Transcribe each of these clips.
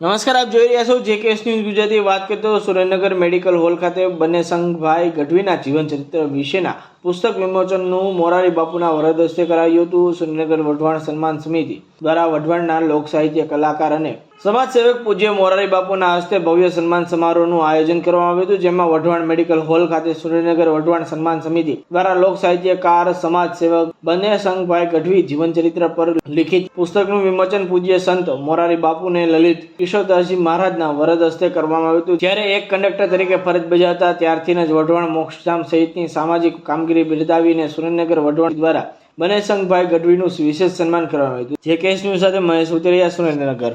નમસ્કાર, આપ જોઈ રહ્યા છો જેકેએસ ન્યૂઝ ગુજરાતી. વાત કરતો સુરેન્દ્રનગર મેડિકલ હોલ ખાતે બનેશંગભાઈ ગઢવીના જીવન ચરિત્ર વિશેના પુસ્તક વિમોચનનું મોરારી બાપુના વરદ હસ્તે કરાયું હતું. સુરેન્દ્રનગર વઢવાણ સન્માન સમિતિ દ્વારા વઢવાણના લોક સાહિત્ય કલાકાર અને સમાજસેવક પૂજ્ય મોરારી બાપુના હસ્તે ભવ્ય સન્માન સમારોહનું આયોજન કરવામાં આવ્યું હતું, જેમાં વઢવાણ મેડિકલ હોલ ખાતે સુરેન્દ્રનગર વઢવાણ સન્માન સમિતિ દ્વારા લોક સાહિત્યકાર સમાજસેવક બનેશંગભાઈ ગઢવી જીવન ચરિત્ર પર લિખિત પુસ્તકનું વિમોચન પૂજ્ય સંત મોરારી બાપુને લલિત કિશોરદાસજી મહારાજના વરદ હસ્તે કરવામાં આવ્યું હતું. જ્યારે એક કંડક્ટર તરીકે ફરજ બજાવતા ત્યારથી જ વઢવાણ મોક્ષધામ સહિતની સામાજિક કામગીરી બિરદાવીને સુરેન્દ્રનગર વઢવાણ દ્વારા બનેશંગભાઈ ગઢવીનું વિશેષ સન્માન કરવામાં આવ્યું હતું. જેકેએસ ન્યૂઝ સાથે મહેશ ઉતરિયા, સુરેન્દ્રનગર.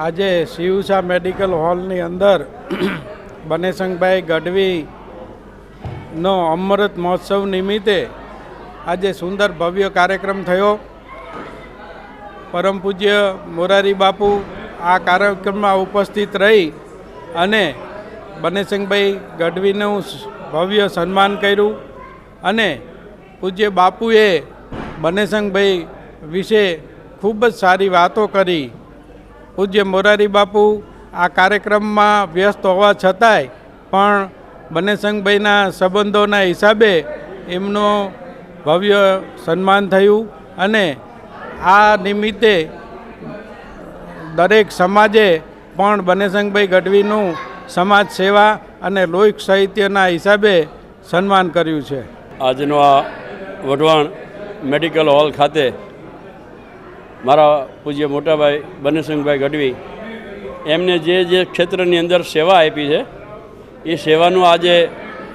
આજે શિવસા મેડિકલ હોલની અંદર બનેશંગભાઈ ગઢવીનો અમૃત મહોત્સવ નિમિત્તે આજે સુંદર ભવ્ય કાર્યક્રમ થયો. પરમ પૂજ્ય મોરારી બાપુ આ કાર્યક્રમમાં ઉપસ્થિત રહી અને બનેશંગભાઈ ગઢવીનું ભવ્ય સન્માન કર્યું અને પૂજ્ય બાપુએ બનેશંગભાઈ વિશે ખૂબ જ સારી વાતો કરી. પૂજ્ય મોરારી બાપુ આ કાર્યક્રમમાં વ્યસ્ત હોવા છતાંય પણ બનેશંગભાઈના સંબંધોના હિસાબે એમનું ભવ્ય સન્માન થયું અને આ નિમિત્તે દરેક સમાજે પણ બનેશંગભાઈ ગઢવીનું સમાજ સેવા અને લોક સાહિત્યના હિસાબે સન્માન કર્યું છે. આજનો આ વઢવાણ મેડિકલ હોલ ખાતે મારા પૂજ્ય મોટાભાઈ બનેશંગભાઈ ગઢવી એમને જે ક્ષેત્રની અંદર સેવા આપી છે એ સેવાનું આજે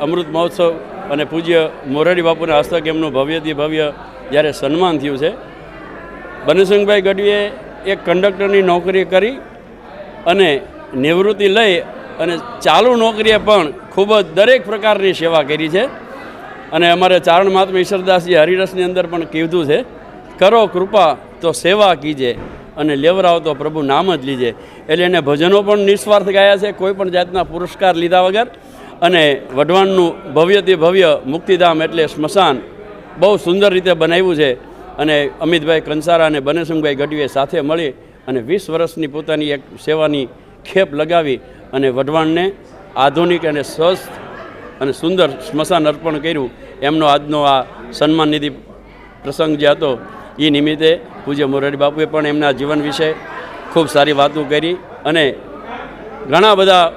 અમૃત મહોત્સવ અને પૂજ્ય મોરારી બાપુના હસ્તક એમનું ભવ્યથી ભવ્ય જ્યારે સન્માન થયું છે. બનેશંગભાઈ ગઢવીએ એક કંડક્ટરની નોકરી કરી અને નિવૃત્તિ લઈ અને ચાલુ નોકરીએ પણ ખૂબ જ દરેક પ્રકારની સેવા કરી છે. અને અમારે ચારણ મહાત્મા ઈશ્વરદાસજી હરિરસની અંદર પણ કીધું છે, કરો કૃપા તો સેવા કીજે અને લેવરાવ તો પ્રભુ નામ જ લીજે. એટલે એને ભજનો પણ નિસ્વાર્થ ગાયા છે, કોઈ પણ જાતના પુરસ્કાર લીધા વગર. અને વઢવાણનું ભવ્યથી ભવ્ય મુક્તિધામ એટલે સ્મશાન બહુ સુંદર રીતે બનાવ્યું છે. અને અમિતભાઈ કંસારા અને બનેશંગભાઈ ગઢવીએ સાથે મળી અને 20 વર્ષની પોતાની એક સેવાની ખેપ લગાવી અને વઢવાણને આધુનિક અને સ્વસ્થ અને સુંદર સ્મશાન અર્પણ કર્યું. એમનો આજનો આ સન્માન નિધિ પ્રસંગ જે હતો એ નિમિત્તે પૂજ્ય મોરારી બાપુએ પણ એમના જીવન વિશે ખૂબ સારી વાતો કરી અને ઘણા બધા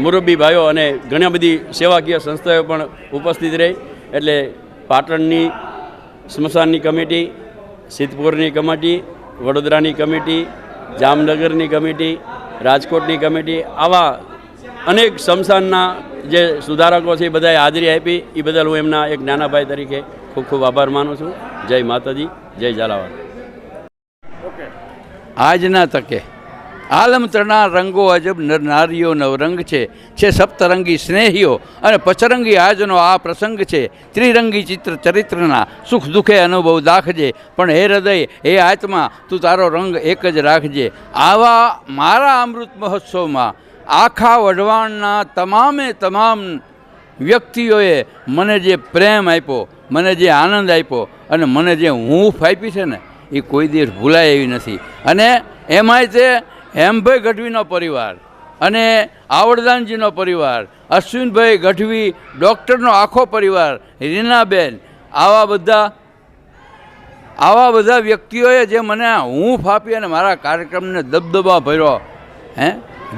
મુરબ્બી ભાઈઓ અને ઘણી બધી સેવાકીય સંસ્થાઓ પણ ઉપસ્થિત રહી. એટલે પાટણની સ્મશાનની કમિટી, સિદ્ધપુરની કમિટી, વડોદરાની કમિટી, જામનગરની કમિટી, રાજકોટની કમિટી, આવા અનેક સ્મશાનના જે સુધારકો છે એ બધાએ હાજરી આપી. એ બદલ હું એમના એક નાના ભાઈ તરીકે ખૂબ ખૂબ આભાર માનું છું. જય માતાજી, જય ઝાલાવાડ. આજના તકે આલમતરના રંગો અજબ નારીઓ નવરંગ છે સપ્તરંગી સ્નેહીઓ અને પચરંગી આજનો આ પ્રસંગ છે. ત્રિરંગી ચિત્ર ચરિત્રના સુખ દુઃખે અનુભવ દાખજે, પણ હે હૃદય હે આત્મા તું તારો રંગ એક જ રાખજે. આવા મારા અમૃત મહોત્સવમાં આખા વઢવાણના તમામ વ્યક્તિઓએ મને જે પ્રેમ આપ્યો, મને જે આનંદ આપ્યો અને મને જે હૂંફ આપી છે ને એ કોઈ દિવસ ભૂલાય એવી નથી. અને એમાંય તે હેમભાઈ ગઢવીનો પરિવાર અને આવડદાનજીનો પરિવાર, અશ્વિનભાઈ ગઢવી ડૉક્ટરનો આખો પરિવાર, રીનાબેન, આવા બધા વ્યક્તિઓએ જે મને હૂંફ આપી અને મારા કાર્યક્રમને દબદબા ભર્યો,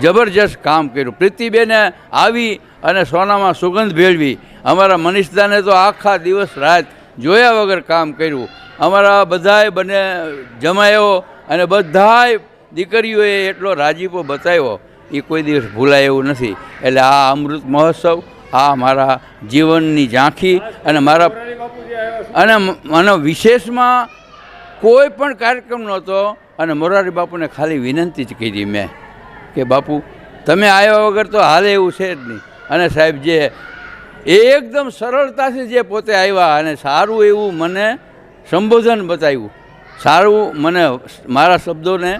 જબરજસ્ત કામ કર્યું. પ્રીતિબેને આવી અને સોનામાં સુગંધ ભેળવી. અમારા મનીષદાને તો આખા દિવસ રાત જોયા વગર કામ કર્યું. અમારા બધાય બને જમાયો અને બધાય દીકરીઓએ એટલો રાજીપો બતાવ્યો એ કોઈ દિવસ ભૂલાય એવું નથી. એટલે આ અમૃત મહોત્સવ આ મારા જીવનની ઝાંખી અને મને વિશેષમાં કોઈ પણ કાર્યક્રમ નહોતો અને મોરારી બાપુને ખાલી વિનંતી જ કરી મેં કે બાપુ તમે આવ્યા વગર તો હાલે એવું છે જ નહીં. અને સાહેબ જે એકદમ સરળતાથી જે પોતે આવ્યા અને સારું એવું મને સંબોધન બતાવ્યું, સારું મને મારા શબ્દોને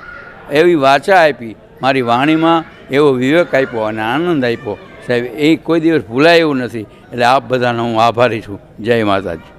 એવી વાચા આપી, મારી વાણીમાં એવો વિવેક આપ્યો અને આનંદ આપ્યો સાહેબ, એ કોઈ દિવસ ભૂલાય એવું નથી. એટલે આપ બધાનો હું આભારી છું. જય માતાજી.